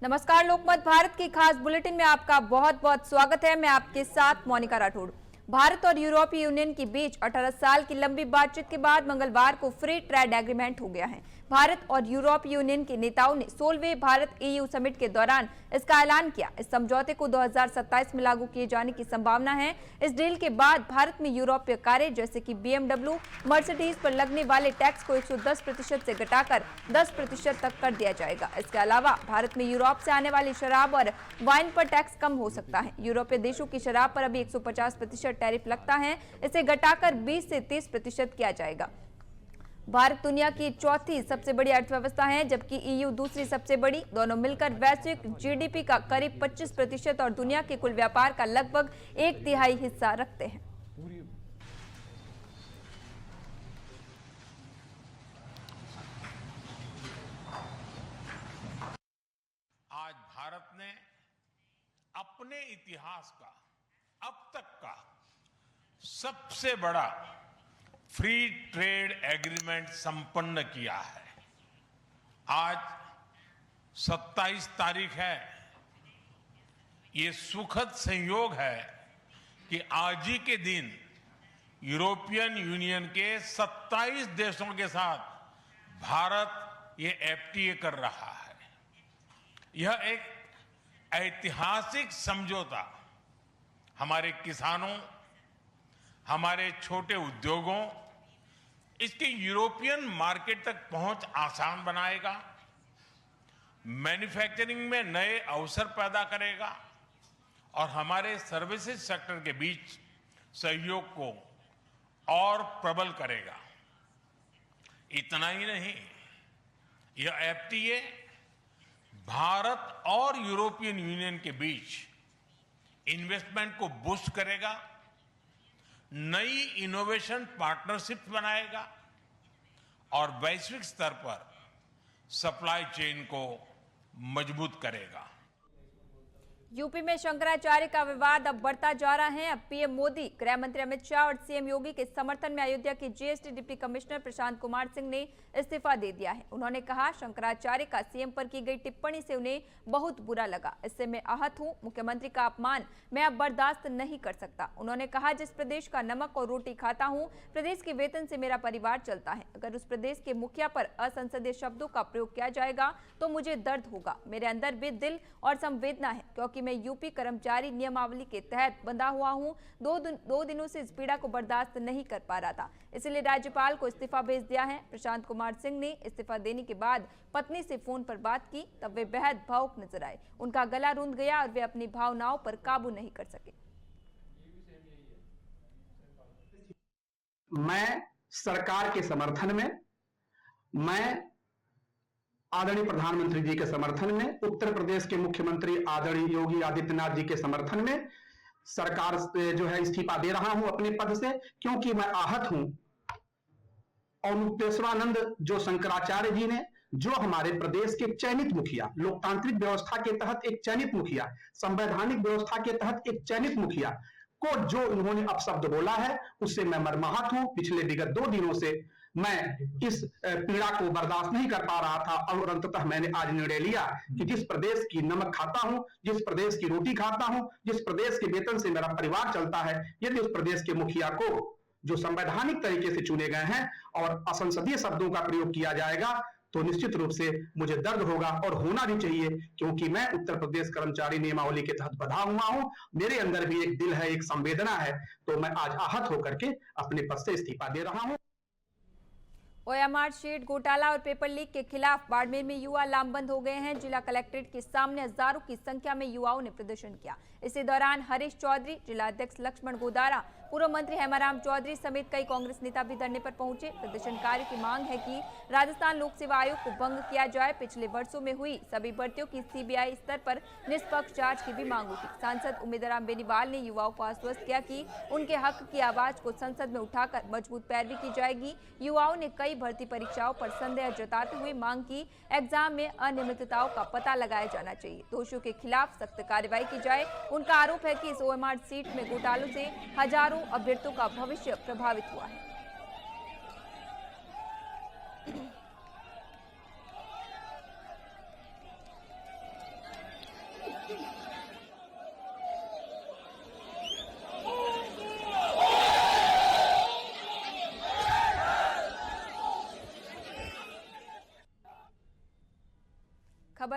नमस्कार, लोकमत भारत की खास बुलेटिन में आपका बहुत बहुत स्वागत है। मैं आपके साथ मोनिका राठौड़। भारत और यूरोपीय यूनियन के बीच 18 साल की लंबी बातचीत के बाद मंगलवार को फ्री ट्रेड एग्रीमेंट हो गया है। भारत और यूरोपीय यूनियन के नेताओं ने 16वें भारत EU समिट के दौरान इसका ऐलान किया। इस समझौते को 2027 में लागू किए जाने की संभावना है। इस डील के बाद भारत में यूरोपीय कारें जैसे कि BMW, मर्सिडीज पर लगने वाले टैक्स को 110% से घटाकर 10% तक कर दिया जाएगा। इसके अलावा भारत में यूरोप से आने वाली शराब और वाइन पर टैक्स कम हो सकता है। यूरोपीय देशों की शराब पर अभी 150% टैरिफ लगता है, इसे घटाकर 20 से 30% किया जाएगा। भारत दुनिया की चौथी सबसे बड़ी अर्थव्यवस्था है, जबकि EU दूसरी सबसे बड़ी। दोनों मिलकर वैश्विक GDP का करीब 25% और दुनिया के कुल व्यापार का लगभग 1/3 हिस्सा रखते हैं। आज भारत ने अपने इतिहास का अब तक का सबसे बड़ा फ्री ट्रेड एग्रीमेंट संपन्न किया है। आज 27 तारीख है। ये सुखद संयोग है कि आज ही के दिन यूरोपियन यूनियन के 27 देशों के साथ भारत ये FTA कर रहा है। यह एक ऐतिहासिक समझौता हमारे किसानों, हमारे छोटे उद्योगों, इसके यूरोपियन मार्केट तक पहुंच आसान बनाएगा, मैन्युफैक्चरिंग में नए अवसर पैदा करेगा और हमारे सर्विसेज सेक्टर के बीच सहयोग को और प्रबल करेगा। इतना ही नहीं, यह FTA भारत और यूरोपियन यूनियन के बीच इन्वेस्टमेंट को बूस्ट करेगा, नई इनोवेशन पार्टनरशिप बनाएगा और वैश्विक स्तर पर सप्लाई चेन को मजबूत करेगा। यूपी में शंकराचार्य का विवाद अब बढ़ता जा रहा है। अब PM मोदी, गृह मंत्री अमित शाह और CM योगी के समर्थन में अयोध्या के GST deputy commissioner Prashant Kumar Singh ने इस्तीफा दे दिया है। उन्होंने कहा, शंकराचार्य का CM पर की गई टिप्पणी से उन्हें बहुत बुरा लगा। इससे मैं आहत हूं। मुख्यमंत्री का अपमान मैं अब बर्दाश्त नहीं कर सकता। उन्होंने कहा, जिस प्रदेश का नमक और रोटी खाता हूं, प्रदेश के वेतन से मेरा परिवार चलता है। अगर उस प्रदेश के मुखिया पर असंसदीय शब्दों का प्रयोग किया जाएगा तो मुझे दर्द होगा। मेरे अंदर भी दिल और संवेदना है, क्योंकि मैं यूपी कर्मचारी नियमावली के तहत बंधा हुआ हूं। दो दिनों से इस पीड़ा को बर्दाश्त नहीं कर पा रहा था, इसलिए राज्यपाल को इस्तीफा भेज दिया है। प्रशांत कुमार सिंह ने इस्तीफा देने के बाद पत्नी से फोन पर बात की, तब वे बेहद भावुक नजर आए। उनका गला रूंध गया और वे अपनी भावनाओं पर काबू नहीं कर सके। मैं सरकार के समर्थन में, मैं आदरणीय प्रधानमंत्री जी के समर्थन में, उत्तर प्रदेश के मुख्यमंत्री आदरणीय योगी आदित्यनाथ जी के समर्थन में सरकार से जो है इस्तीफा दे रहा हूं अपने पद से, क्योंकि मैं आहत हूं। और मुक्तेश्वरानंद जो शंकराचार्य जी ने, जो हमारे प्रदेश के चयनित मुखिया, लोकतांत्रिक व्यवस्था के तहत एक चयनित मुखिया, संवैधानिक व्यवस्था के तहत एक चयनित मुखिया को जो उन्होंने अपशब्द बोला है, उससे मैं मर्माहत हूं। पिछले विगत 2 दिनों से मैं इस पीड़ा को बर्दाश्त नहीं कर पा रहा था और अंततः मैंने आज निर्णय लिया कि जिस प्रदेश की नमक खाता हूं, जिस प्रदेश की रोटी खाता हूं, जिस प्रदेश के वेतन से मेरा परिवार चलता है, यदि उस प्रदेश के मुखिया को जो संवैधानिक तरीके से चुने गए हैं और असंसदीय शब्दों का प्रयोग किया जाएगा तो निश्चित रूप से मुझे दर्द होगा और होना भी चाहिए, क्योंकि मैं उत्तर प्रदेश कर्मचारी नियमावली के तहत बंधा हुआ हूं। मेरे अंदर भी एक दिल है, एक संवेदना है, तो मैं आज आहत होकर के अपने पद से इस्तीफा दे रहा हूं। OMR शीट घोटाला और पेपर लीक के खिलाफ बाड़मेर में युवा लामबंद हो गए हैं। जिला कलेक्ट्रेट के सामने हजारों की संख्या में युवाओं ने प्रदर्शन किया। इसी दौरान हरीश चौधरी, जिला अध्यक्ष लक्ष्मण गोदारा, पूर्व मंत्री हेमाराम चौधरी समेत कई कांग्रेस नेता भी धरने पर पहुंचे। प्रदर्शनकारियों की मांग है कि राजस्थान लोक सेवा आयोग को भंग किया जाए। पिछले वर्षों में हुई सभी भर्तियों की CBI स्तर पर निष्पक्ष जांच की भी मांग उठी। सांसद उम्मीदराम बेनीवाल ने युवाओं को आश्वस्त किया कि उनके हक की आवाज को संसद में उठाकर मजबूत पैरवी की जाएगी। युवाओं ने कई भर्ती परीक्षाओं पर संदेह जताते हुए मांग की, एग्जाम में अनियमितताओं का पता लगाया जाना चाहिए, दोषियों के खिलाफ सख्त कार्रवाई की जाए। उनका आरोप है कि इस OMR सीट में घोटालों से हजारों अभ्यर्थियों का भविष्य प्रभावित हुआ है।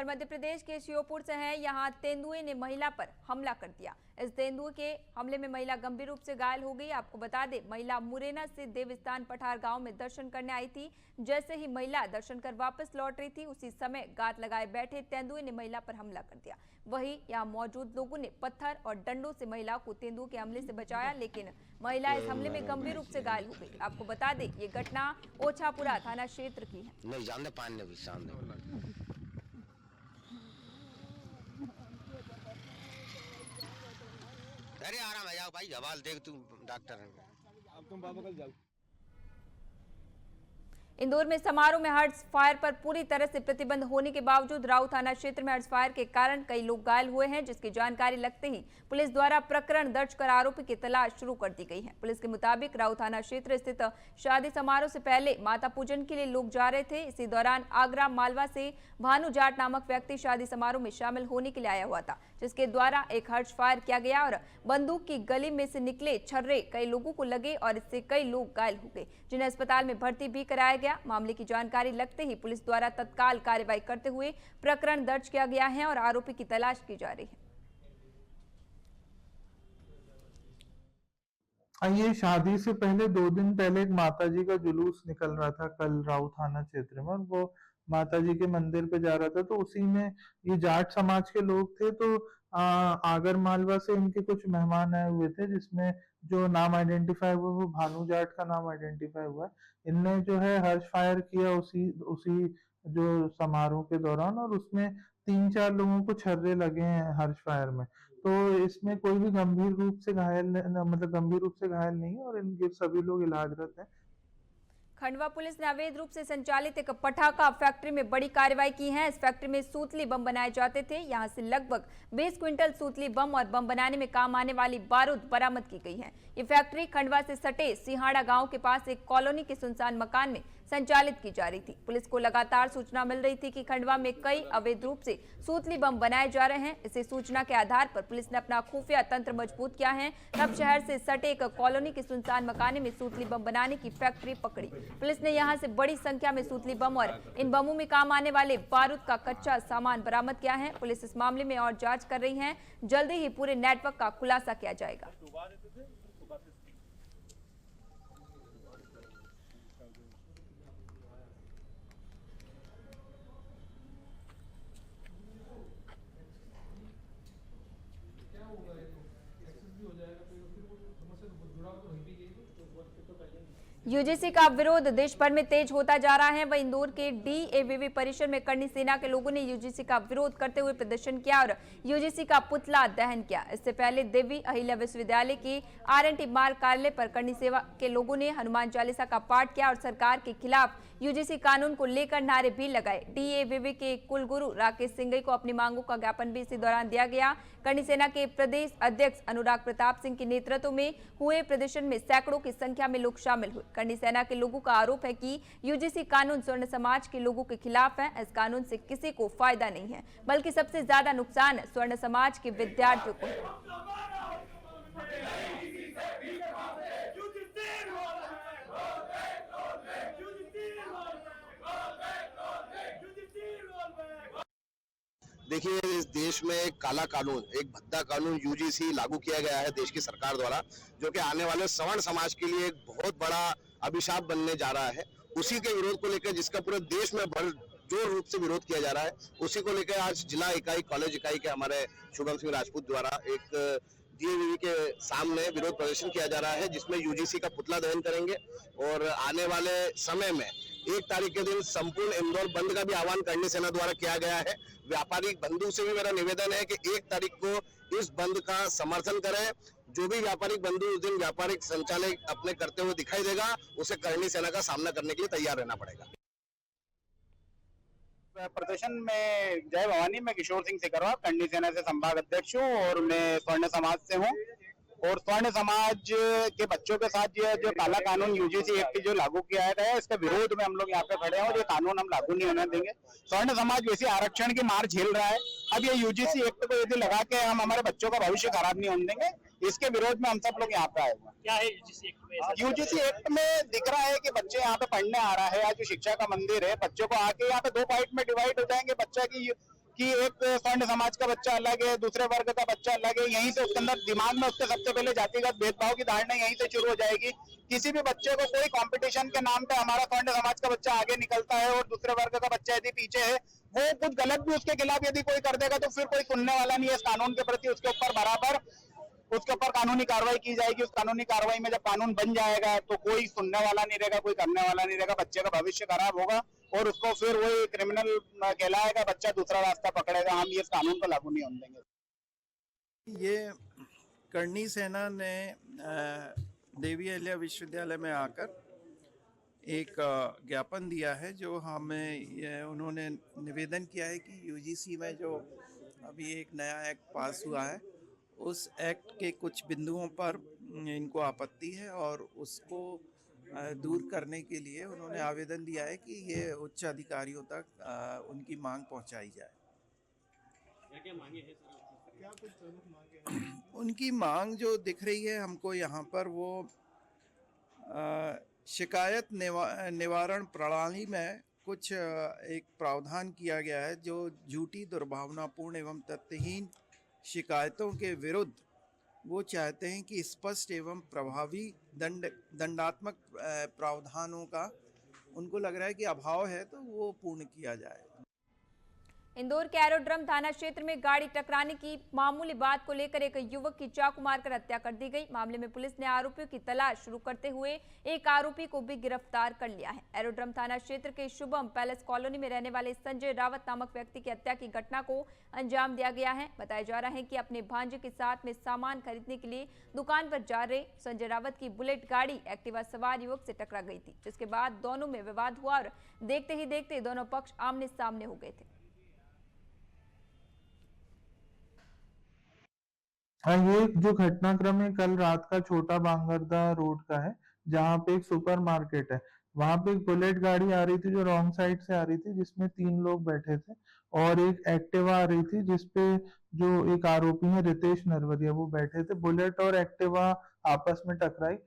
खबर मध्य प्रदेश के श्योपुर से है। यहाँ तेंदुए ने महिला पर हमला कर दिया। इस तेंदुए के हमले में महिला गंभीर रूप से घायल हो गई। आपको बता दें, महिला मुरैना से देवस्थान पठार गांव में दर्शन करने आई थी। जैसे ही महिला दर्शन कर वापस लौट रही थी, उसी समय गात लगाए बैठे तेंदुए ने महिला पर हमला कर दिया। वहीं यहाँ मौजूद लोगों ने पत्थर और डंडों से महिला को तेंदुए के हमले से बचाया, लेकिन महिला इस हमले में गंभीर रूप से घायल हो गई। आपको बता दें, ये घटना ओछापुरा थाना क्षेत्र की है। नहीं जानते पानी भी सामने। अरे आराम है, जाओ भाई, हवाल देख तू डॉक्टर है। अब तुम बाबा कल जाओ। इंदौर में समारोह में हर्ष फायर पर पूरी तरह से प्रतिबंध होने के बावजूद राऊ थाना क्षेत्र में हर्ष फायर के कारण कई लोग घायल हुए हैं, जिसकी जानकारी लगते ही पुलिस द्वारा प्रकरण दर्ज कर आरोपी की तलाश शुरू कर दी गई है। पुलिस के मुताबिक राऊ थाना क्षेत्र स्थित शादी समारोह से पहले माता पूजन के लिए लोग जा रहे थे। इसी दौरान आगरा मालवा से भानु जाट नामक व्यक्ति शादी समारोह में शामिल होने के लिए आया हुआ था, जिसके द्वारा एक हर्ष फायर किया गया और बंदूक की गली में से निकले छर्रे कई लोगों को लगे और इससे कई लोग घायल हो गए, जिन्हें अस्पताल में भर्ती भी कराया गया। मामले की जानकारी लगते ही पुलिस द्वारा तत्काल कार्रवाई करते हुए प्रकरण दर्ज किया गया है और आरोपी की तलाश की जा रही है। ये शादी से पहले 2 दिन पहले एक माताजी का जुलूस निकल रहा था कल राऊ थाना क्षेत्र में, और वो माताजी के मंदिर पे जा रहा था। तो उसी में ये जाट समाज के लोग थे। तो आगर मालवा से इनके कुछ मेहमान आए हुए थे, जिसमें जो नाम आइडेंटिफाई हुआ वो भानु जाट का नाम आइडेंटिफाई हुआ। इनने जो है हर्ष फायर किया उसी जो समारोह के दौरान, और उसमें 3-4 लोगों को छर्रे लगे हैं हर्ष फायर में। तो इसमें कोई भी गंभीर रूप से घायल नहीं है और इनके सभी लोग इलाजरत हैं। खंडवा पुलिस ने अवैध रूप से संचालित एक पटाखा फैक्ट्री में बड़ी कार्रवाई की है। इस फैक्ट्री में सूतली बम बनाए जाते थे। यहां से लगभग 20 क्विंटल सूतली बम और बम बनाने में काम आने वाली बारूद बरामद की गई है। ये फैक्ट्री खंडवा से सटे सिंहाड़ा गांव के पास एक कॉलोनी के सुनसान मकान में संचालित की जा रही थी। पुलिस को लगातार सूचना मिल रही थी कि खंडवा में कई अवैध रूप से सूतली बम बनाए जा रहे हैं। इसी सूचना के आधार पर पुलिस ने अपना खुफिया तंत्र मजबूत किया है। तब शहर से सटे एक कॉलोनी के सुनसान मकाने में सूतली बम बनाने की फैक्ट्री पकड़ी। पुलिस ने यहां से बड़ी संख्या में सूतली बम और इन बमों में काम आने वाले बारूद का कच्चा सामान बरामद किया है। पुलिस इस मामले में और जांच कर रही है। जल्दी ही पूरे नेटवर्क का खुलासा किया जाएगा। यूजीसी का विरोध देश भर में तेज होता जा रहा है। वह इंदौर के डीएवीवी परिसर में करनी सेना के लोगों ने यूजीसी का विरोध करते हुए प्रदर्शन किया और यूजीसी का पुतला दहन किया। इससे पहले देवी अहिल्या विश्वविद्यालय के आरएनटी मार्ग कार्यालय पर करनी सेवा के लोगों ने हनुमान चालीसा का पाठ किया और सरकार के खिलाफ यूजीसी कानून को लेकर नारे भी लगाए। डीएवीवी के कुलगुरु राकेश सिंघई को अपनी मांगों का ज्ञापन भी इसी दौरान दिया गया। करनी सेना के प्रदेश अध्यक्ष अनुराग प्रताप सिंह के नेतृत्व में हुए प्रदर्शन में सैकड़ों की संख्या में लोग शामिल हुए। करनी सेना के लोगों का आरोप है कि यूजीसी कानून स्वर्ण समाज के लोगों के खिलाफ है। इस कानून से किसी को फायदा नहीं है, बल्कि सबसे ज्यादा नुकसान स्वर्ण समाज के विद्यार्थियों को है। देखिए, इस देश में एक काला कानून, एक भद्दा कानून यूजीसी लागू किया गया है देश की सरकार द्वारा, जो कि आने वाले सवर्ण समाज के लिए एक बहुत बड़ा अभिशाप बनने जा रहा है। उसी के विरोध को लेकर, जिसका पूरे देश में जोर रूप से विरोध किया जा रहा है, उसी को लेकर आज जिला इकाई, कॉलेज इकाई के हमारे शुभम सिंह राजपूत द्वारा एक डीएवीवी के सामने विरोध प्रदर्शन किया जा रहा है, जिसमें यूजीसी का पुतला दहन करेंगे और आने वाले समय में 1 तारीख के दिन संपूर्ण इंदौर बंद का भी आह्वान करनी सेना द्वारा किया गया है। व्यापारिक बंधु से भी मेरा निवेदन है कि 1 तारीख को इस बंद का समर्थन करें। जो भी व्यापारिक बंधु उस दिन व्यापारिक संचालन अपने करते हुए दिखाई देगा, उसे करनी सेना का सामना करने के लिए तैयार रहना पड़ेगा। प्रदर्शन में जय भवानी, मैं किशोर सिंह सिकरवा करनी सेना से संभाग अध्यक्ष हूँ और मैं स्वर्ण समाज से हूँ। और स्वर्ण समाज के बच्चों के साथ ये जो काला कानून यूजीसी एक्ट जो लागू किया गया है, इसके विरोध में हम लोग यहाँ पे खड़े हैं और ये कानून हम लागू नहीं होने देंगे। स्वर्ण समाज वैसे आरक्षण की मार झेल रहा है। अब ये यूजीसी एक्ट को यदि लगा के हम हमारे बच्चों का भविष्य खराब नहीं होने देंगे, इसके विरोध में हम सब लोग यहाँ पे आए हुए हैं। क्या है यूजीसी एक्ट में? यूजीसी एक्ट में दिख रहा है कि बच्चे यहाँ पे पढ़ने आ रहा है, आज जो शिक्षा का मंदिर है, बच्चों को आके यहाँ पे 2 पार्ट में डिवाइड हो जाएंगे। बच्चा की कि एक स्वर्ण समाज का बच्चा अलग है, दूसरे वर्ग का बच्चा अलग है, यहीं से उसके अंदर दिमाग में उसके सबसे पहले जातिगत भेदभाव की धारणा यहीं से शुरू हो जाएगी। किसी भी बच्चे को कोई कंपटीशन के नाम पे हमारा स्वर्ण समाज का बच्चा आगे निकलता है और दूसरे वर्ग का बच्चा यदि पीछे है, वो कुछ गलत भी उसके खिलाफ यदि कोई कर देगा तो फिर कोई सुनने वाला नहीं है इस कानून के प्रति। उसके ऊपर बराबर उसके ऊपर कानूनी कार्रवाई की जाएगी। उस कानूनी कार्रवाई में जब कानून बन जाएगा तो कोई सुनने वाला नहीं रहेगा, कोई करने वाला नहीं रहेगा, बच्चे का भविष्य खराब होगा और उसको फिर वही क्रिमिनल कहलाएगा, बच्चा दूसरा रास्ता पकड़ेगा। हम ये इस कानून को लागू नहीं होने देंगे। ये करणी सेना ने देवी अहिल्या विश्वविद्यालय में आकर एक ज्ञापन दिया है, जो हमें उन्होंने निवेदन किया है कि यूजीसी में जो अभी एक नया एक्ट पास हुआ है उस एक्ट के कुछ बिंदुओं पर इनको आपत्ति है और उसको दूर करने के लिए उन्होंने आवेदन दिया है कि ये उच्च अधिकारियों तक उनकी मांग पहुंचाई जाए। क्या मांगे हैं सर? क्या कुछ प्रमुख मांगे हैं? उनकी मांग जो दिख रही है हमको यहाँ पर, वो शिकायत निवारण प्रणाली में कुछ एक प्रावधान किया गया है जो झूठी, दुर्भावनापूर्ण एवं तथ्यहीन शिकायतों के विरुद्ध वो चाहते हैं कि स्पष्ट एवं प्रभावी दंडात्मक प्रावधानों का उनको लग रहा है कि अभाव है, तो वो पूर्ण किया जाए। इंदौर के एरोड्रम थाना क्षेत्र में गाड़ी टकराने की मामूली बात को लेकर एक युवक की चाकू मारकर हत्या कर दी गई। मामले में पुलिस ने आरोपियों की तलाश शुरू करते हुए एक आरोपी को भी गिरफ्तार कर लिया है। एरोड्रम थाना क्षेत्र के शुभम पैलेस कॉलोनी में रहने वाले संजय रावत नामक व्यक्ति की हत्या की घटना को अंजाम दिया गया है। बताया जा रहा है कि अपने भांजे के साथ में सामान खरीदने के लिए दुकान पर जा रहे संजय रावत की बुलेट गाड़ी एक्टिवा सवार युवक से टकरा गई थी, जिसके बाद दोनों में विवाद हुआ और देखते ही देखते दोनों पक्ष आमने सामने हो गए थे। ये जो घटनाक्रम है कल रात का छोटा बांगरदा रोड का है, जहाँ पे एक सुपरमार्केट है। वहां पे एक बुलेट गाड़ी आ रही थी जो रॉन्ग साइड से आ रही थी, जिसमें 3 लोग बैठे थे और एक एक्टिवा आ रही थी जिसपे जो एक आरोपी है रितेश नरवरिया वो बैठे थे। बुलेट और एक्टिवा आपस में टकराई।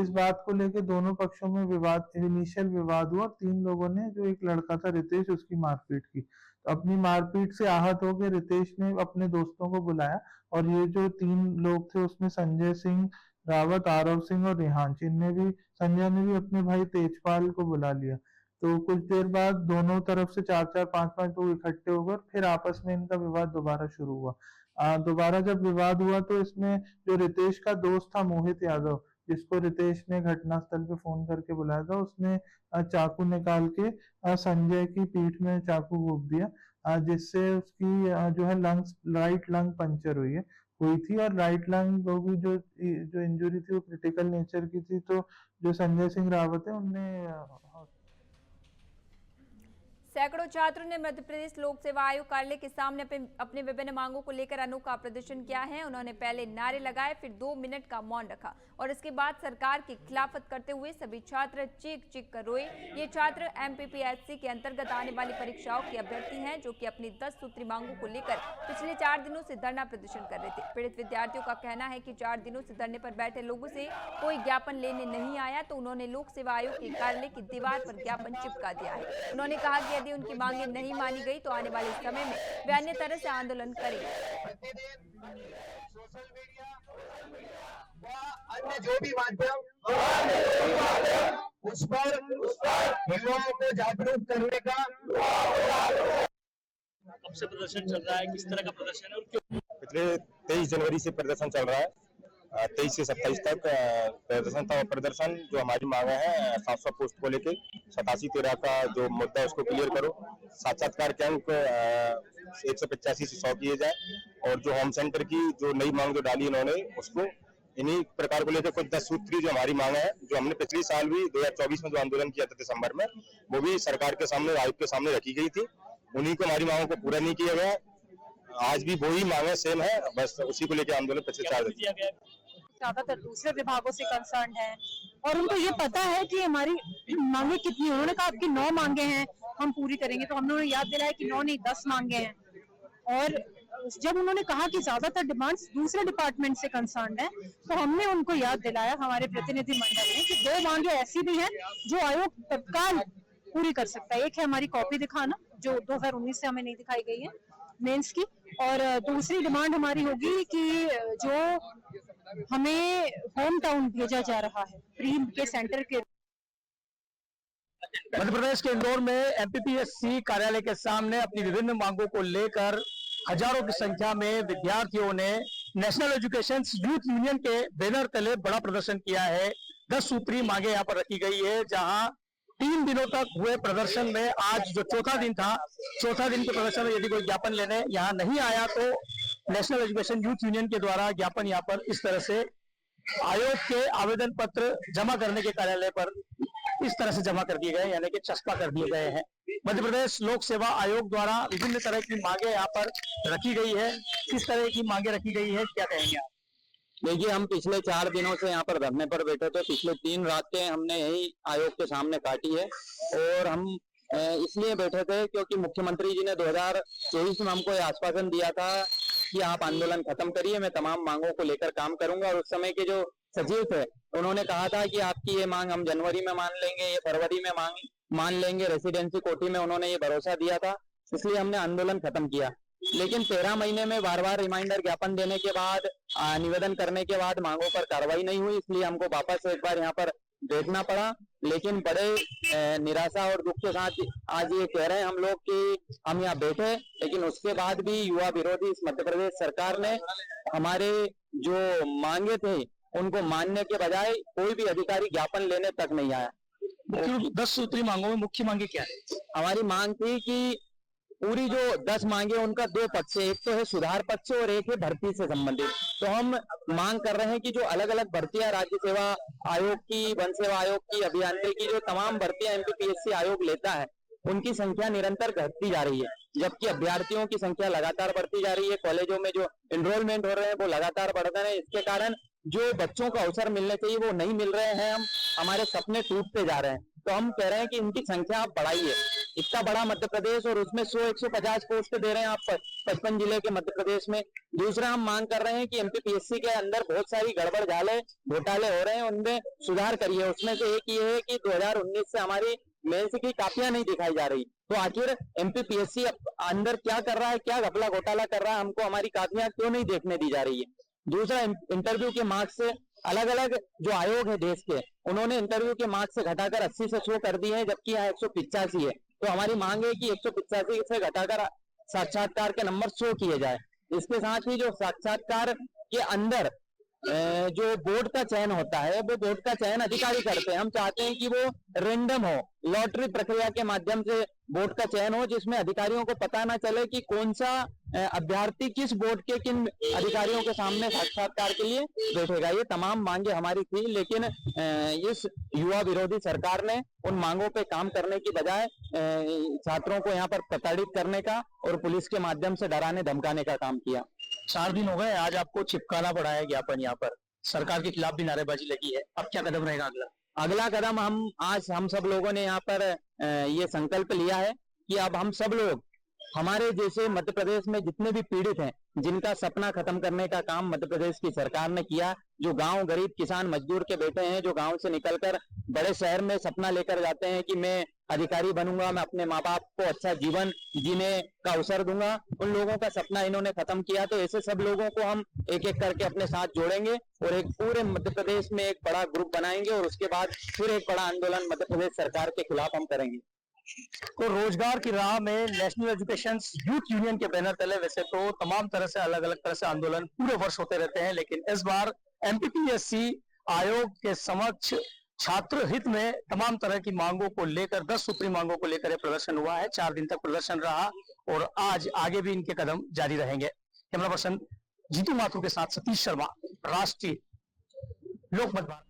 इस बात को लेके दोनों पक्षों में इनिशियल विवाद हुआ। 3 लोगों ने, जो एक लड़का था रितेश, उसकी मारपीट की। तो अपनी मारपीट से आहत होकर रितेश ने अपने दोस्तों को बुलाया और ये जो 3 लोग थे उसमें संजय सिंह रावत, आरव सिंह और रेहांश, संजय ने भी अपने भाई तेजपाल को बुला लिया। तो कुछ देर बाद दोनों तरफ से 4-4, 5-5 लोग इकट्ठे होकर फिर आपस में इनका विवाद दोबारा शुरू हुआ। दोबारा जब विवाद हुआ तो इसमें जो रितेश का दोस्त था मोहित यादव, जिसको रितेश ने घटनास्थल पे फोन करके बुलाया था, उसने चाकू निकाल के संजय की पीठ में चाकू घोंप दिया, जिससे उसकी जो है राइट लंग पंचर हुई थी और राइट लंग की जो इंजरी थी वो क्रिटिकल नेचर की थी। तो जो संजय सिंह रावत है उनने सैकड़ों छात्रों ने मध्य प्रदेश लोक सेवा आयोग कार्यालय के सामने अपने विभिन्न मांगों को लेकर अनोखा प्रदर्शन किया है। उन्होंने पहले नारे लगाए, फिर 2 मिनट का मौन रखा और इसके बाद सरकार की खिलाफत करते हुए सभी छात्र चीख चीख कर रोए। ये छात्र MPPSC के अंतर्गत आने वाली परीक्षाओं के अभ्यर्थी हैं, जो कि अपनी 10 सूत्री मांगों को लेकर पिछले 4 दिनों से धरना प्रदर्शन कर रहे थे। पीड़ित विद्यार्थियों का कहना है कि 4 दिनों से धरने पर बैठे लोगों से कोई ज्ञापन लेने नहीं आया, तो उन्होंने लोक सेवा आयोग के कार्यालय की दीवार पर ज्ञापन चिपका दिया है। उन्होंने कहा कि यदि उनकी मांगे नहीं मानी गई तो आने वाले समय में वे अन्य तरह से आंदोलन करेंगे। सोशल मीडिया व अन्य जो भी माध्यम उस पर युवाओं को जागरूक करने का। कब से प्रदर्शन चल रहा है, किस तरह का प्रदर्शन है और क्यों? पिछले 23 जनवरी से प्रदर्शन चल रहा है, 23 से 27 तक प्रदर्शन जो हमारी मांगे हैं 700 पोस्ट को लेके 87-13 का जो मुद्दा उसको क्लियर करो, साक्षात्कार के अंक 185 से 100 किए जाए और जो होम सेंटर की जो नई मांग जो डाली इन्होंने उसको इन्हीं प्रकार को लेकर कुछ 10 सूत्री जो हमारी मांग है, जो हमने पिछले साल भी 2024 में जो आंदोलन किया था दिसंबर में, वो भी सरकार के सामने, आयोग के सामने रखी गई थी। उन्हीं को हमारी मांगों को पूरा नहीं किया गया। आज भी वही मांगे सेम है, बस उसी को लेकर आंदोलन पिछले 4 दिन ज्यादातर दूसरे विभागों से कंसर्न है और उनको ये पता है कि हमारी मांगे कितनी। उन्होंने कहा आपकी 9 मांगे हैं, हम पूरी करेंगे, तो हमने उन्हें याद दिलाया कि 9 नहीं 10 मांगे हैं। और जब उन्होंने कहा कि ज्यादातर डिमांड्स दूसरे डिपार्टमेंट से कंसर्न है, तो हमने उनको याद दिलाया, हमारे प्रतिनिधि मंडल ने, कि 2 मांगे ऐसी भी हैं जो आयोग तत्काल पूरी कर सकता है। एक है हमारी कॉपी दिखाना, जो 2019 से हमें नहीं दिखाई गई है, मेंस की। और दूसरी डिमांड हमारी होगी कि जो हमें होम टाउन भेजा जा रहा है प्री के सेंटर के। मध्य प्रदेश के इंदौर में एमपीपीएससी कार्यालय के सामने अपनी विभिन्न मांगों को लेकर हजारों की संख्या में विद्यार्थियों ने नेशनल एजुकेशन यूथ यूनियन के बैनर तले बड़ा प्रदर्शन किया है। 10 सूत्री मांगे यहाँ पर रखी गई है, जहां 3 दिनों तक हुए प्रदर्शन में आज जो चौथा दिन था, चौथा दिन के प्रदर्शन में यदि कोई ज्ञापन लेने यहाँ नहीं आया तो नेशनल एजुकेशन यूथ यूनियन के द्वारा ज्ञापन यहाँ पर इस तरह से आयोग के आवेदन पत्र जमा करने के कार्यालय पर इस तरह से जमा कर दिए गए, यानी कि चस्पा कर दिए गए हैं। मध्य प्रदेश लोक सेवा आयोग द्वारा विभिन्न तरह की मांगे यहाँ पर रखी गई है। किस तरह की मांगे रखी गई है, क्या कहेंगे आप? देखिए, हम पिछले 4 दिनों से यहाँ पर धरने पर बैठे थे। पिछले 3 रातें हमने यही आयोग के सामने काटी है और हम इसलिए बैठे थे क्योंकि मुख्यमंत्री जी ने 2024 में हमको ये आश्वासन दिया था कि आप आंदोलन खत्म करिए, मैं तमाम मांगों को लेकर काम करूंगा। और उस समय के जो सचिव थे उन्होंने कहा था कि आपकी ये मांग हम जनवरी में मान लेंगे, ये फरवरी में मान लेंगे। रेसिडेंसी कोटी में उन्होंने ये भरोसा दिया था, इसलिए हमने आंदोलन खत्म किया। लेकिन 13 महीने में बार बार रिमाइंडर ज्ञापन देने के बाद, निवेदन करने के बाद मांगों पर कार्रवाई नहीं हुई, इसलिए हमको वापस एक बार यहाँ पर बैठना पड़ा। लेकिन बड़े निराशा और दुख के साथ आज ये कह रहे हैं हम लोग कि हम यहाँ बैठे, लेकिन उसके बाद भी युवा विरोधी इस मध्य प्रदेश सरकार ने हमारे जो मांगे थे उनको मानने के बजाय कोई भी अधिकारी ज्ञापन लेने तक नहीं आया। 10 सूत्री मांगों में मुख्य मांगे क्या है? हमारी मांग थी कि पूरी जो 10 मांगे उनका 2 पक्ष है, एक तो है सुधार पक्ष और एक है भर्ती से संबंधित। तो हम मांग कर रहे हैं कि जो अलग अलग भर्तियां राज्य सेवा आयोग की, वन सेवा आयोग की, अभियांत्रिकी, जो तमाम भर्तियां एमपीपीएससी आयोग लेता है उनकी संख्या निरंतर घटती जा रही है, जबकि अभ्यर्थियों की संख्या लगातार बढ़ती जा रही है। कॉलेजों में जो एनरोलमेंट हो रहे हैं वो लगातार बढ़ रहे हैं। इसके कारण जो बच्चों को अवसर मिलने चाहिए वो नहीं मिल रहे हैं। हमारे सपने टूटते जा रहे हैं। तो हम कह रहे हैं कि इनकी संख्या आप बढ़ाइए। इतना बड़ा मध्य प्रदेश और उसमें 100-150 पोस्ट दे रहे हैं आप 55 जिले के मध्य प्रदेश में। दूसरा, हम मांग कर रहे हैं कि एमपीपीएससी के अंदर बहुत सारी गड़बड़ झाले घोटाले हो रहे हैं, उनमें सुधार करिए। उसमें से एक ये है कि 2019 से हमारी मेंस की कापियां नहीं दिखाई जा रही। तो आखिर एमपीपीएससी अंदर क्या कर रहा है, क्या घपला घोटाला कर रहा है, हमको हमारी कापियां क्यों नहीं देखने दी जा रही है। दूसरा, इंटरव्यू के मार्क्स से अलग अलग जो आयोग है देश के, उन्होंने इंटरव्यू के मार्क्स से घटाकर 80 से 100 कर दिए हैं, जबकि यहाँ 185 है। तो हमारी मांग है कि 185 से घटाकर साक्षात्कार के नंबर 100 किए जाए। इसके साथ ही जो साक्षात्कार के अंदर जो बोर्ड का चयन होता है, वो बोर्ड का चयन अधिकारी करते हैं। हम चाहते हैं कि वो रेंडम हो, लॉटरी प्रक्रिया के माध्यम से बोर्ड का चयन हो, जिसमें अधिकारियों को पता ना चले कि कौन सा अभ्यर्थी किस बोर्ड के किन अधिकारियों के सामने साक्षात्कार के लिए बैठेगा। ये तमाम मांगे हमारी थी, लेकिन इस युवा विरोधी सरकार ने उन मांगों पे काम करने की बजाय छात्रों को यहाँ पर प्रताड़ित करने का और पुलिस के माध्यम से डराने धमकाने का काम किया। 4 दिन हो गए, आज आपको चिपकाना पड़ा है ज्ञापन। यहाँ पर सरकार के खिलाफ भी नारेबाजी लगी है, अब क्या कदम रहेगा अगला? अगला कदम हम सब लोगों ने यहाँ पर ये संकल्प लिया है कि अब हम सब लोग, हमारे जैसे मध्य प्रदेश में जितने भी पीड़ित हैं, जिनका सपना खत्म करने का काम मध्य प्रदेश की सरकार ने किया, जो गांव गरीब किसान मजदूर के बेटे हैं, जो गांव से निकलकर बड़े शहर में सपना लेकर जाते हैं कि मैं अधिकारी बनूंगा, मैं अपने माँ बाप को अच्छा जीवन जीने का अवसर दूंगा, उन लोगों का सपना इन्होंने खत्म किया। तो ऐसे सब लोगों को हम एक एक करके अपने साथ जोड़ेंगे और एक पूरे मध्य प्रदेश में एक बड़ा ग्रुप बनाएंगे और उसके बाद फिर एक बड़ा आंदोलन मध्य प्रदेश सरकार के खिलाफ हम करेंगे। तो रोजगार की राह में नेशनल एजुकेशन यूथ यूनियन के बैनर तले वैसे तो तमाम तरह से अलग अलग तरह से आंदोलन पूरे वर्ष होते रहते हैं, लेकिन इस बार एमपीपीएससी आयोग के समक्ष छात्र हित में तमाम तरह की मांगों को लेकर 10 सूत्री मांगों को लेकर प्रदर्शन हुआ है। 4 दिन तक प्रदर्शन रहा और आज आगे भी इनके कदम जारी रहेंगे। कैमरा पर्सन जीतू माथुर के साथ सतीश शर्मा, राष्ट्रीय लोकमत।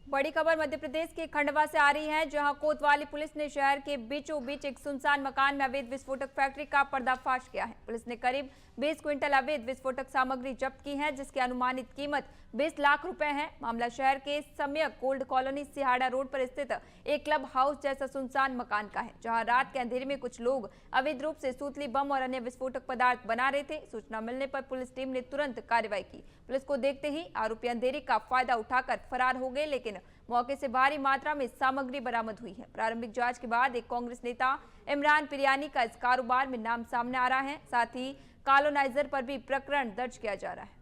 बड़ी खबर मध्य प्रदेश के खंडवा से आ रही है, जहां कोतवाली पुलिस ने शहर के बीचों बीच एक सुनसान मकान में अवैध विस्फोटक फैक्ट्री का पर्दाफाश किया है। पुलिस ने करीब 20 क्विंटल अवैध विस्फोटक सामग्री जब्त की है, जिसकी अनुमानित कीमत 20 लाख रुपए है। मामला शहर के सम्यक गोल्ड कॉलोनी सिहाड़ा रोड पर स्थित एक क्लब हाउस जैसा सुनसान मकान का है, जहां रात के अंधेरे में कुछ लोग अवैध रूप से सूतली बम और अन्य विस्फोटक पदार्थ बना रहे थे। सूचना मिलने पर पुलिस टीम ने तुरंत कार्रवाई की। पुलिस को देखते ही आरोपी अंधेरे का फायदा उठाकर फरार हो गए, लेकिन लेकिन मौके से भारी मात्रा में सामग्री बरामद हुई है। प्रारंभिक जांच के बाद एक कांग्रेस नेता इमरान पिरयानी का इस कारोबार में नाम सामने आ रहा है। साथ ही कॉलोनाइजर पर भी प्रकरण दर्ज किया जा रहा है।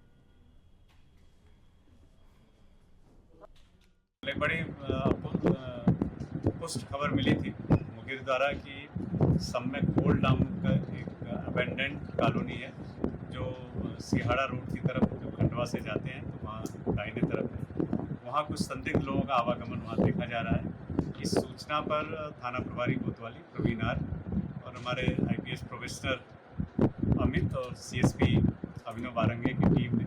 बड़ी पुष्ट खबर मिली थी मुखिर द्वारा कि सम्यक गोल्ड नाम का एक अबेंडेंट कॉलोनी है जो सिहाड़ा रोड की तरफ जो खंडवा से जाते हैं तो वहाँ दाहिने तरफ है, वहाँ कुछ संदिग्ध लोगों का आवागमन वहाँ देखा जा रहा है। इस सूचना पर थाना प्रभारी कोतवाली प्रवीण आर और हमारे IPS प्रोफेसर अमित और CSP अभिनव बारंगे की टीम ने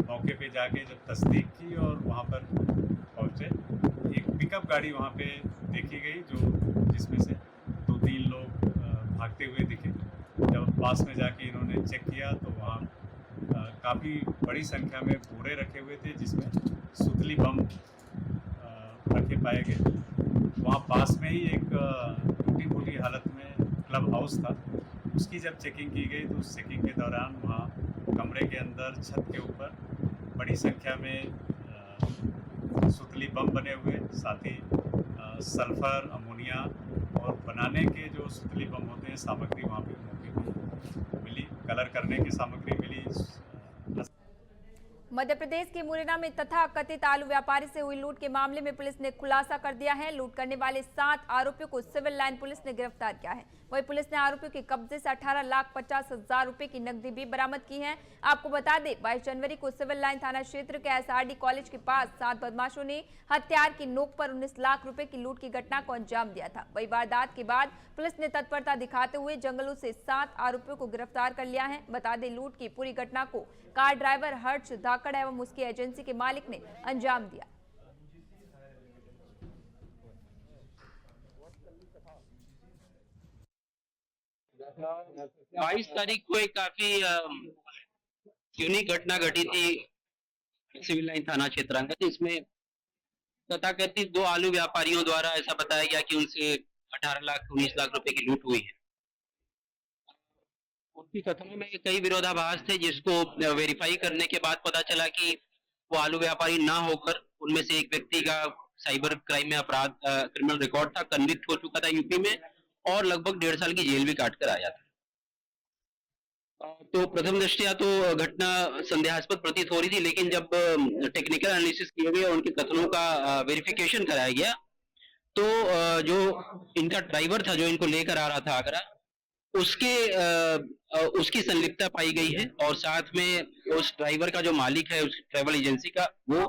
मौके पे जाके जब तस्दीक की और वहाँ पर पहुँचे, एक पिकअप गाड़ी वहाँ पे देखी गई जिसमें से 2-3 लोग भागते हुए दिखे। जब पास में जाके इन्होंने चेक किया तो वहाँ काफ़ी बड़ी संख्या में बोरे रखे हुए थे जिसमें सुतली बम रखे पाए गए। वहाँ पास में ही एक टूटी फूटी हालत में क्लब हाउस था, उसकी जब चेकिंग की गई तो उस चेकिंग के दौरान वहाँ कमरे के अंदर छत के ऊपर बड़ी संख्या में सुतली बम बने हुए, साथ ही सल्फर, अमोनिया और बनाने के जो सुतली बम होते हैं सामग्री वहाँ पे मौके पर मिली। कलर करने की सामग्री मिली। मध्य प्रदेश के मुरैना में तथाकथित आलू व्यापारी से हुई लूट के मामले में पुलिस ने खुलासा कर दिया है। लूट करने वाले 7 आरोपियों को सिविल लाइन पुलिस ने गिरफ्तार किया है। वहीं पुलिस ने आरोपियों के कब्जे से 18,50,000 रुपए की नकदी भी बरामद की है। आपको बता दें 22 जनवरी को सिविल लाइन थाना क्षेत्र के SRD कॉलेज के पास 7 बदमाशों ने हथियार की नोक पर 19 लाख रुपए की लूट की घटना को अंजाम दिया था। वही वारदात के बाद पुलिस ने तत्परता दिखाते हुए जंगलों से 7 आरोपियों को गिरफ्तार कर लिया है। बता दें लूट की पूरी घटना को कार ड्राइवर हर्ष धाकड़ एवं उसकी एजेंसी के मालिक ने अंजाम दिया। 22 तारीख को एक काफी यूनिक घटना घटी थी सिविल लाइन थाना क्षेत्रांतर्गत। इसमें तथाकथित 2 आलू व्यापारियों द्वारा ऐसा बताया गया कि उनसे 18 लाख 19 लाख रुपए की लूट हुई है। उनकी कथनों में कई विरोधाभास थे जिसको वेरीफाई करने के बाद पता चला कि वो आलू व्यापारी ना होकर उनमें से एक व्यक्ति का साइबर क्राइम में अपराध क्रिमिनल रिकॉर्ड था, कन्विक्ट हो चुका था यूपी में और लगभग 1.5 साल की जेल भी काट कर आया था। तो प्रथम दृष्टया तो घटना संदेहास्पद प्रतीत हो रही थी, लेकिन जब टेक्निकल एनालिसिस किया गया और उनके कथनों का वेरिफिकेशन कराया गया तो जो इनका ड्राइवर था जो इनको लेकर आ रहा था आगरा, उसकी संलिप्तता पाई गई है और साथ में उस ड्राइवर का जो मालिक है उस ट्रैवल एजेंसी का, वो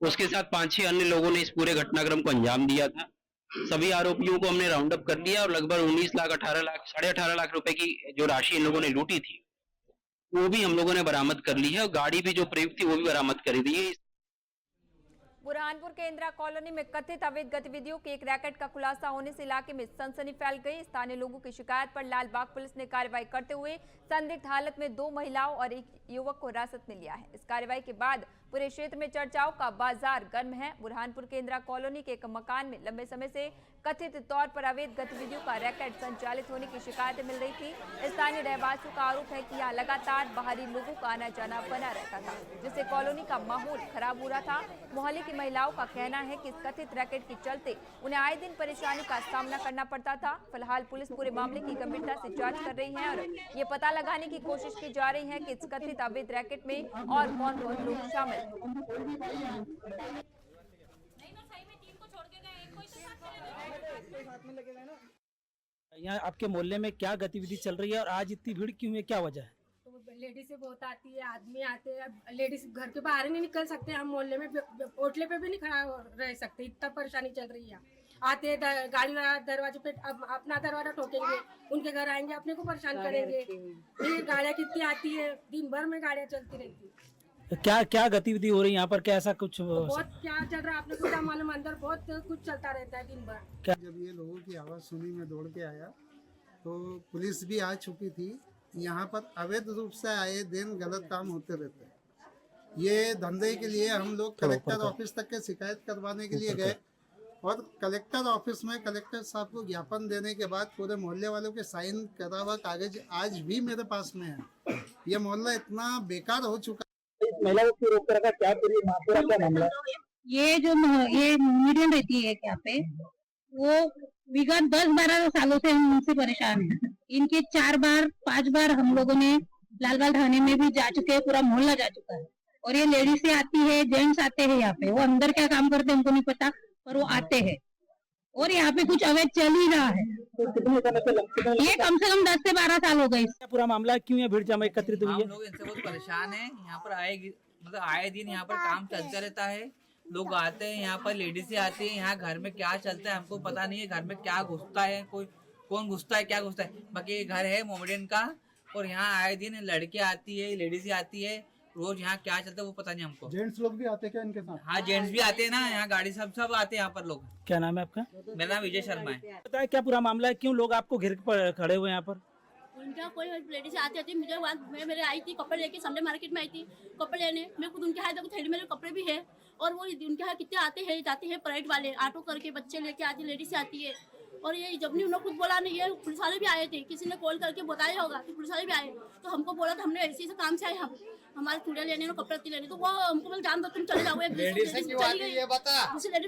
उसके साथ 5-6 अन्य लोगों ने इस पूरे घटनाक्रम को अंजाम दिया था। सभी आरोपियों को हमने राउंड अप कर लिया और लगभग 19 लाख 18 लाख 18.5 लाख रुपए की जो राशि इन लोगों ने लूटी थी वो भी हम लोगों ने बरामद कर ली है और गाड़ी भी जो प्रयुक्त थी वो भी बरामद कर दी है। बुरहानपुर के इंदिरा कॉलोनी में कथित अवैध गतिविधियों के एक रैकेट का खुलासा होने से इलाके में सनसनी फैल गई। स्थानीय लोगों की शिकायत पर लालबाग पुलिस ने कार्रवाई करते हुए संदिग्ध हालत में 2 महिलाओं और एक युवक को हिरासत में लिया है। इस कार्रवाई के बाद पूरे क्षेत्र में चर्चाओं का बाजार गर्म है। बुरहानपुर के इंदिरा कॉलोनी के एक मकान में लंबे समय से कथित तौर पर अवैध गतिविधियों का रैकेट संचालित होने की शिकायतें मिल रही थी। स्थानीय रहवासियों का आरोप है कि यहाँ लगातार बाहरी लोगों का आना जाना बना रहता था, जिससे कॉलोनी का माहौल खराब हो रहा था। मोहल्ले की महिलाओं का कहना है कि इस कथित रैकेट के चलते उन्हें आए दिन परेशानी का सामना करना पड़ता था। फिलहाल पुलिस पूरे मामले की गंभीरता से जांच कर रही है और ये पता लगाने की कोशिश की जा रही है कि इस कथित अवैध रैकेट में और कौन-कौन लोग शामिल हैं। यहाँ आपके मोहल्ले में क्या गतिविधि चल रही है और आज इतनी भीड़ क्यों है, क्या वजह है? लेडीज से बहुत आती है, आदमी आते हैं, लेडीज घर के बाहर नहीं निकल सकते। हम मोहल्ले में होटले पे भी नहीं खड़ा रह सकते, इतना परेशानी चल रही है। आते हैं गाड़ी दरवाजे पे अपना दरवाजा ठोकेंगे, उनके घर आएंगे, अपने को परेशान करेंगे। ये गाड़ियाँ कितनी आती है, दिन भर में गाड़ियाँ चलती रहती है। क्या गतिविधि हो रही है यहाँ पर, क्या ऐसा कुछ बहुत क्या चल रहा है आपने खुद मालूम, अंदर बहुत कुछ चलता रहता है दिन भर। जब ये लोगों की आवाज़ सुनी मैं दौड़ के आया तो पुलिस भी आ चुकी थी। यहाँ पर अवैध रूप से आए दिन गलत काम होते रहते हैं। ये धंधे के लिए हम लोग कलेक्टर ऑफिस तक के शिकायत करवाने के लिए गए और कलेक्टर ऑफिस में कलेक्टर साहब को ज्ञापन देने के बाद पूरे मोहल्ले वालों के साइन करा हुआ कागज आज भी मेरे पास में है। ये मोहल्ला इतना बेकार हो चुका है। महिलाओं की रोक रखा क्या पूरी क्या मामला? ये जो ये मीडियम रहती है यहाँ पे, वो विगत 10-12 सालों से हम उनसे परेशान हैं। इनके 4 बार 5 बार हम लोगों ने लालबाग थाने में भी जा चुके हैं, पूरा मोहल्ला जा चुका है। और ये लेडीज आती है, जेंट्स आते हैं यहाँ पे, वो अंदर क्या काम करते हैं हमको नहीं पता, पर वो आते हैं और यहाँ पे कुछ अवैध चल ही रहा है। ये कम से कम 10 से 12 साल हो गए। पूरा मामला क्यों ये भीड़ जमा एकत्रित हुई है? हम लोग इनसे बहुत परेशान हैं। यहाँ पर आए दिन यहाँ पर काम चलता रहता है। लोग आते हैं यहाँ पर, लेडीज आती है, यहाँ घर में क्या चलता है हमको पता नहीं है। घर में क्या घुसता है, कोई कौन घुसता है, क्या घुसता है। बाकी ये घर है मोमेडियन का, और यहाँ आए दिन लड़के आती है, लेडीज आती है। रोज यहाँ क्या चलता है वो पता नहीं हमको। जेंट्स लोग भी आते हैं क्या इनके साथ? हाँ, जेंट्स भी आते हैं ना, यहाँ गाड़ी सब आते हैं यहाँ पर लोग। क्या नाम है आपका? मेरा नाम विजय शर्मा है। बताया क्या पूरा मामला है, क्यों लोग आपको घेर कर खड़े हुए यहाँ पर? उनका कोई लेडीज आती थी, मुझे मैं मेरे आई थी कपड़े लेके, संडे मार्केट में आई थी कपड़े लेने। मैं खुद उनके हाथ थैली में कपड़े भी है, और वो उनके यहाँ कितने आते हैं जाते हैं, प्राइवेट वाले ऑटो करके बच्चे लेके आती, लेडीज आती है। और ये जब नहीं उन्होंने खुद बोला नहीं, ये पुलिस वाले भी आए थे, किसी ने कॉल करके बताया होगा कि पुलिस वाले भी आए, तो हमको बोला था हमने ऐसे काम से आए, हम हमारे चूड़े लेने और कपड़े लेने, तो वो हमको बोले जान दो तुम चले जाओ। लेडीज चली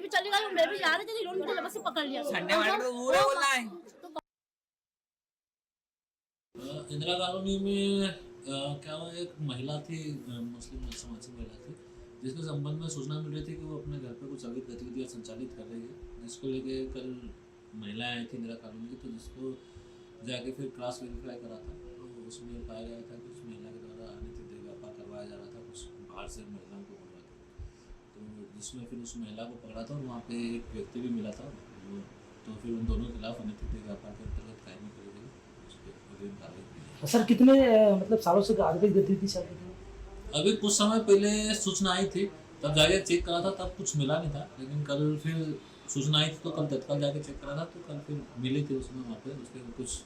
भी चली गई, मैं भी जा रही थी, इन्होंने मुझे बस पकड़ लिया। संडे मार्केट तो दूर है बोलना है। इंदिरा कॉलोनी में क्या हुआ, एक महिला थी, मुस्लिम समाज की महिला थी, जिसके संबंध में सूचना मिल रही थी कि वो अपने घर पे कुछ अवैध गतिविधियाँ संचालित कर रही है, जिसको लेके कल महिलाएं आई थी इंदिरा कॉलोनी की। तो जिसको जाके फिर क्रॉस वेरीफाई करा था, तो उसमें पाया गया था कि उस महिला के द्वारा अनैतिक व्यापार करवाया जा रहा था कुछ बाहर से महिलाओं को बुलवा के। तो जिसमें फिर उस महिला को पकड़ा था और वहाँ पे एक व्यक्ति भी मिला था, तो फिर उन दोनों के खिलाफ अनैतिक व्यापार के अंतर्गत कार्रवाई करी गई, उस पर अग्रिम कार्रवाई की। सर कितने मतलब सालों से अवैध गतिविधि चल रही थी? अभी कुछ समय पहले सूचना आई थी, तब जाके चेक करा था, तब कुछ मिला नहीं था, लेकिन कल फिर सूचना आई थी तो कल तत्काल जाके चेक करा था, तो कल फिर मिली थी उसमें वहाँ पे उसके कुछ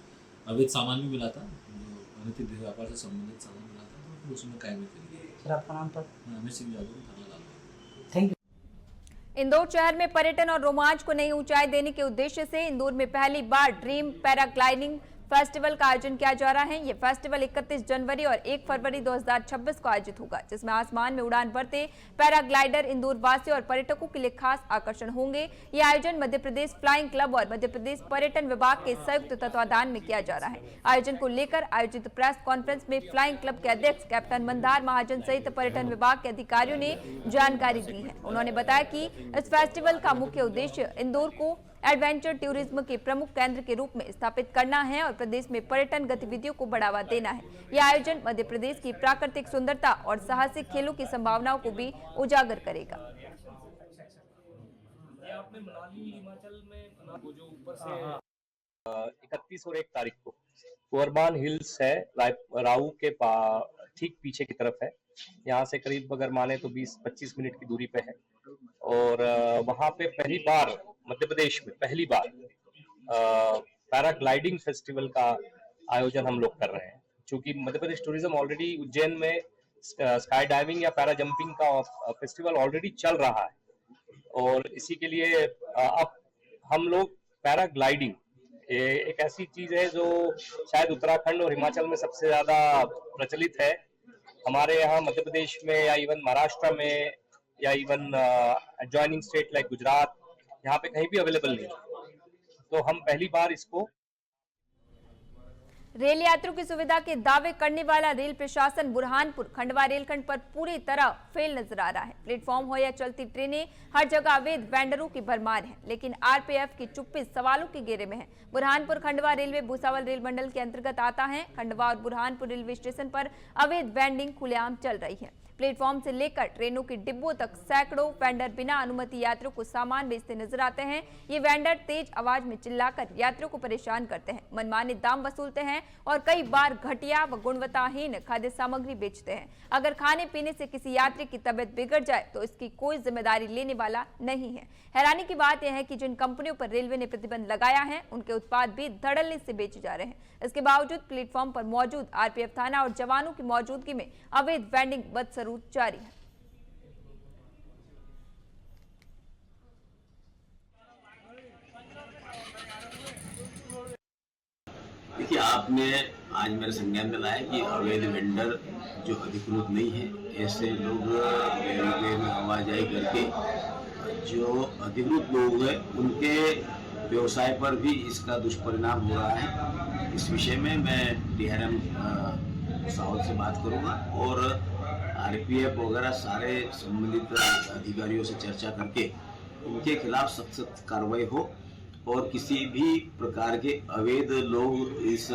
अवैध सामान भी मिला था, जो अनैतिक व्यापार से संबंधित सामान मिला था, तो फिर उसमें कार्रवाई करी गई। सर आपका नाम पर? अमित सिंह यादव, थाना लालबाग। Thank you. इंदौर शहर में पर्यटन और रोमांच को नई ऊंचाई देने के उद्देश्य से इंदौर में पहली बार ड्रीम पैराग्लाइडिंग फेस्टिवल का आयोजन किया जा रहा है। ये फेस्टिवल 31 जनवरी और 1 फरवरी 2026 को आयोजित होगा, जिसमें आसमान में उड़ान भरते पैराग्लाइडर इंदौर वासियों और पर्यटकों के लिए खास आकर्षण होंगे। ये आयोजन मध्य प्रदेश फ्लाइंग क्लब और मध्य प्रदेश पर्यटन विभाग के संयुक्त तत्वाधान में किया जा रहा है। आयोजन को लेकर आयोजित प्रेस कॉन्फ्रेंस में फ्लाइंग क्लब के अध्यक्ष कैप्टन मंदार महाजन सहित पर्यटन विभाग के अधिकारियों ने जानकारी दी है। उन्होंने बताया कि इस फेस्टिवल का मुख्य उद्देश्य इंदौर को एडवेंचर टूरिज्म के प्रमुख केंद्र के रूप में स्थापित करना है और प्रदेश में पर्यटन गतिविधियों को बढ़ावा देना है। यह आयोजन मध्य प्रदेश की प्राकृतिक सुंदरता और साहसिक खेलों की संभावनाओं को भी उजागर करेगा। 31 और 1 तारीख को कुर्बान हिल्स है, राऊ के ठीक पीछे की तरफ है। यहाँ से करीब अगर माने तो 20-25 मिनट की दूरी पे है, और वहाँ पे पहली बार मध्य प्रदेश में पहली बार पैराग्लाइडिंग फेस्टिवल का आयोजन हम लोग कर रहे हैं। क्योंकि मध्य प्रदेश टूरिज्म ऑलरेडी उज्जैन में स्काई डाइविंग या पैरा जंपिंग का फेस्टिवल ऑलरेडी चल रहा है, और इसी के लिए अब हम लोग पैराग्लाइडिंग एक ऐसी चीज है जो शायद उत्तराखंड और हिमाचल में सबसे ज्यादा प्रचलित है। हमारे यहाँ मध्य प्रदेश में या इवन महाराष्ट्र में या even adjoining state like Gujarat, यहाँ पे कहीं भी अवेलेबल नहीं है, तो हम पहली बार इसको। रेल यात्रियों की सुविधा के दावे करने वाला रेल प्रशासन बुरहानपुर खंडवा रेलखंड पर पूरी तरह फेल नजर आ रहा है। प्लेटफॉर्म हो या चलती ट्रेनें, हर जगह अवैध वेंडरों की भरमार है, लेकिन आरपीएफ की चुप्पी सवालों के घेरे में है। बुरहानपुर खंडवा रेलवे भूसावल रेल मंडल के अंतर्गत आता है। खंडवा और बुरहानपुर रेलवे स्टेशन पर अवैध वेंडिंग खुलेआम चल रही है। प्लेटफॉर्म से लेकर ट्रेनों के डिब्बों तक सैकड़ों वेंडर बिना अनुमति यात्रियों को सामान बेचते नजर आते हैं। ये वेंडर तेज आवाज में चिल्लाकर यात्रियों को परेशान करते हैं, मनमाने दाम वसूलते हैं और कई बार घटिया व गुणवत्ताहीन खाद्य सामग्री बेचते हैं। अगर खाने पीने से किसी यात्री की तबीयत बिगड़ जाए तो इसकी कोई जिम्मेदारी लेने वाला नहीं है। हैरानी की बात यह है कि जिन कंपनियों पर रेलवे ने प्रतिबंध लगाया है, उनके उत्पाद भी धड़ल्ले से बेचे जा रहे हैं। इसके बावजूद प्लेटफॉर्म पर मौजूद आरपीएफ थाना और जवानों की मौजूदगी में अवैध वेंडिंग बदसरूप जारी है। देखिए, आपने आज मेरे संज्ञान में लाया कि अवैध वेंडर जो अधिकृत नहीं है, ऐसे लोग रेलवे में आवाजाही करके जो अधिकृत लोग हैं उनके व्यवसाय पर भी इसका दुष्परिणाम हो रहा है। इस विषय में मैं DRM सावल से बात करूंगा और RPF वगैरह सारे संबंधित अधिकारियों से चर्चा करके इनके खिलाफ सख्त कार्रवाई हो और किसी भी प्रकार के अवैध लोग इस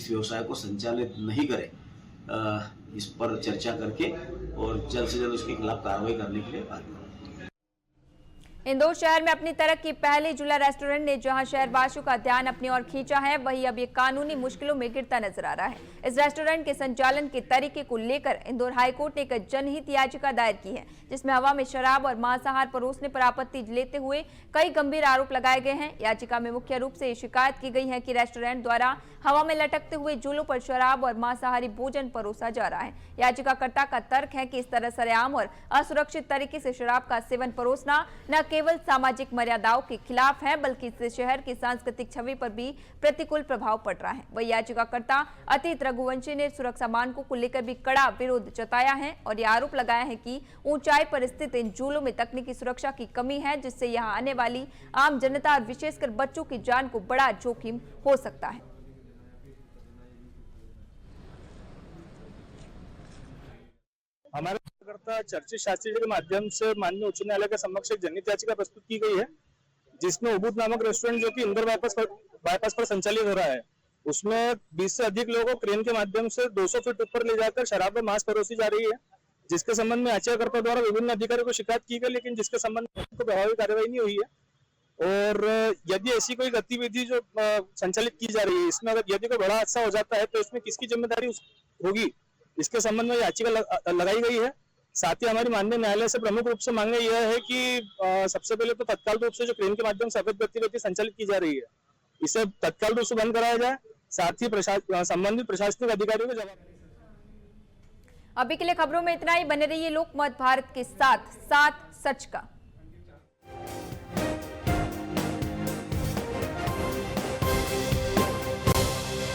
व्यवसाय को संचालित नहीं करें। इस पर चर्चा करके और जल्द से जल्द उसके खिलाफ कार्रवाई करने के लिए बात करें। इंदौर शहर में अपनी तरह की पहली झूला रेस्टोरेंट ने जहां शहरवासियों का ध्यान अपनी ओर खींचा है, वहीं अब ये कानूनी मुश्किलों में गिरता नजर आ रहा है। इस रेस्टोरेंट के संचालन के तरीके को लेकर इंदौर हाईकोर्ट ने एक जनहित याचिका दायर की है, जिसमें हवा में शराब और मांसाहार परोसने पर आपत्ति लेते हुए कई गंभीर आरोप लगाए गए हैं। याचिका में मुख्य रूप से शिकायत की गई है कि रेस्टोरेंट द्वारा हवा में लटकते हुए झूलों पर शराब और मांसाहारी भोजन परोसा जा रहा है। याचिकाकर्ता का तर्क है कि इस तरह सरेआम और असुरक्षित तरीके से शराब का सेवन परोसना न केवल सामाजिक मर्यादाओं के खिलाफ है, बल्कि इससे शहर की सांस्कृतिक छवि पर भी प्रतिकूल प्रभाव पड़ रहा है। वही याचिकाकर्ता अतीत रघुवंशी ने सुरक्षा मानकों को लेकर भी कड़ा विरोध जताया है और यह आरोप लगाया है कि ऊंचाई पर स्थित इन झूलों में तकनीकी सुरक्षा की कमी है, जिससे यहां आने वाली आम जनता और विशेषकर बच्चों की जान को बड़ा जोखिम हो सकता है। हमारे चर्चित शास्त्री के माध्यम से माननीय उच्च न्यायालय के समक्ष एक जनहित याचिका प्रस्तुत की गई है, जिसमें उबूद नामक रेस्टोरेंट जो कि इंदौर बाईपास पर संचालित हो रहा है, उसमें 20 से अधिक लोगों को क्रेन के माध्यम से 200 फीट ऊपर ले जाकर शराब और मांस परोसी जा रही है, जिसके संबंध में याचिकाकर्ता द्वारा विभिन्न अधिकारियों को शिकायत की गई, लेकिन जिसके संबंध में प्रभावी कार्रवाई नहीं हुई है। और यदि ऐसी कोई गतिविधि जो संचालित की जा रही है, इसमें अगर यदि कोई बड़ा हादसा हो जाता है तो इसमें किसकी जिम्मेदारी होगी, इसके संबंध में याचिका लगाई गई है। साथ ही हमारी माननीय न्यायालय से प्रमुख रूप से मांग यह है कि सबसे पहले तो तत्काल रूप से जो क्रेन के माध्यम से अवैध गतिविधि संचालित की जा रही है, इसे तत्काल रूप से बंद कराया जाए। साथ ही संबंधित प्रशासनिक अधिकारियों को जवाब। अभी के लिए खबरों में इतना ही। बने रहिए लोकमत भारत के साथ सच का।